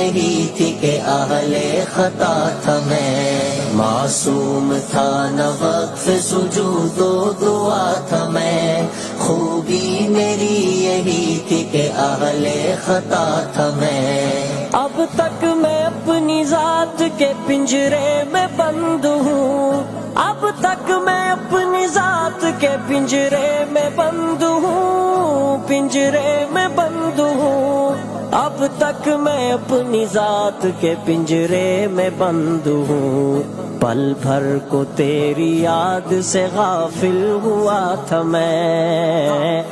یہی تھی کہ اہل خطا تھا میں، معصوم تھا نہ وقف سجود و دعا تھا میں، خوبی میری یہی تھی کہ اہل خطا تھا میں۔ اب تک میں اپنی ذات کے پنجرے میں بند ہوں، اب تک میں اپنی ذات کے پنجرے میں بند ہوں، پنجرے میں بند ہوں، اب تک میں اپنی ذات کے پنجرے میں بند ہوں، پل بھر کو تیری یاد سے غافل ہوا تھا میں،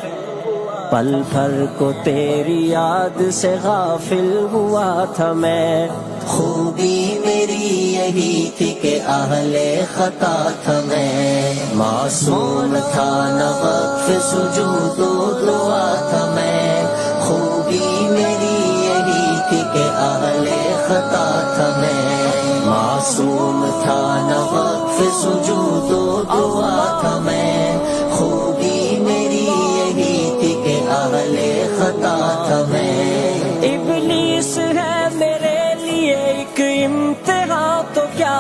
پل بھر کو تیری یاد سے غافل ہوا تھا میں۔ خوبی میری یہی تھی کہ اہل خطا تھا میں، معصوم تھا نہ وقف سجود و دعا تھا میں، خوبی میری یہی تھی کہ اہل خطا تھا میں، معصوم تھا نہ وقف سجود و دعا تھا میں، خوبی میری یہی تھی کہ اہل خطا تھا میں۔ ابلیس ہے میرے لیے ایک امتحان تو کیا،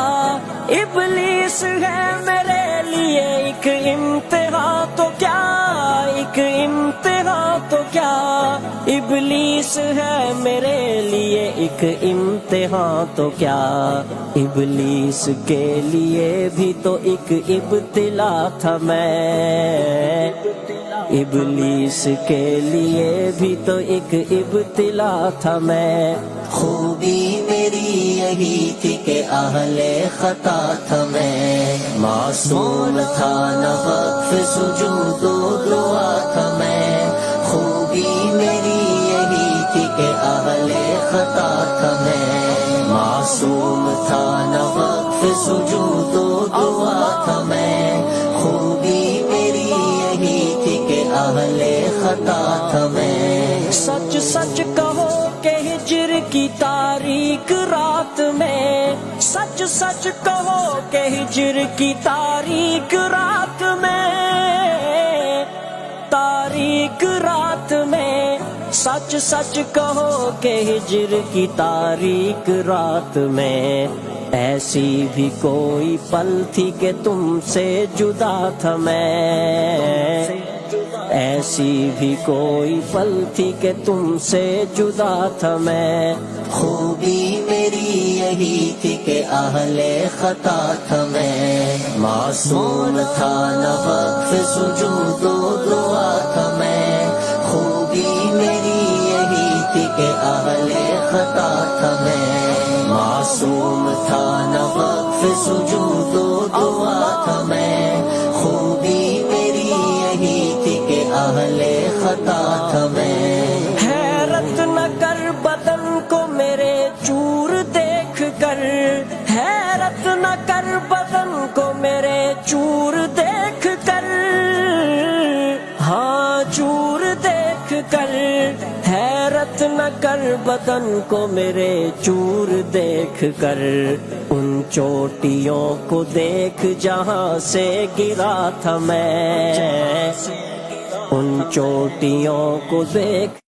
ابلیس ہے میرے لیے ایک امتحان تو کیا، ایک امتحان تو کیا، ابلیس ہے میرے لیے ایک امتحان تو کیا، ابلیس کے لیے بھی تو ایک ابتلا تھا میں، ابلیس کے لیے بھی تو ایک ابتلا تھا میں۔ خوبی میری یہی تھی کہ اہل خطا تھا میں، معصوم تھا نہ وقف سجود و دعا تھا میں، خوبی میری یہی تھی کہ اہل خطا تھا میں، معصوم تھا نہ وقف سجود و دعا تھا میں، خوبی میری یہی تھی کہ اہل خطا تھا میں۔ سچ سچ کہو کہ ہجر کی تاریک رات میں، سچ سچ کہو کہ ہجر کی تاریک رات میں، تاریک رات میں، سچ سچ کہو کہ ہجر کی تاریک رات میں، ایسی بھی کوئی پل تھی کہ تم سے جدا تھا میں، ایسی بھی کوئی پل تھی کہ تم سے جدا تھا میں۔ خوبی میری یہی تھی کہ اہل خطا تھا میں، معصوم تھا نہ وقف سجود و دعا تھا میں، خوبی میری یہی تھی کہ اہل خطا تھا میں، معصوم تھا نہ وقف سجود و دعا تھا میں، خوبی میری یہی تھی کہ اہل خطا تھا میں۔ حیرت نہ کر بدن کو میرے چور دیکھ کر، حیرت نہ کر بدن کو میرے چور دیکھ کر، ہاں چور دیکھ کر، حیرت نہ کر بدن کو میرے چور دیکھ کر، ان چوٹیوں کو دیکھ جہاں سے گرا تھا میں، ان چوٹیوں کو دیکھ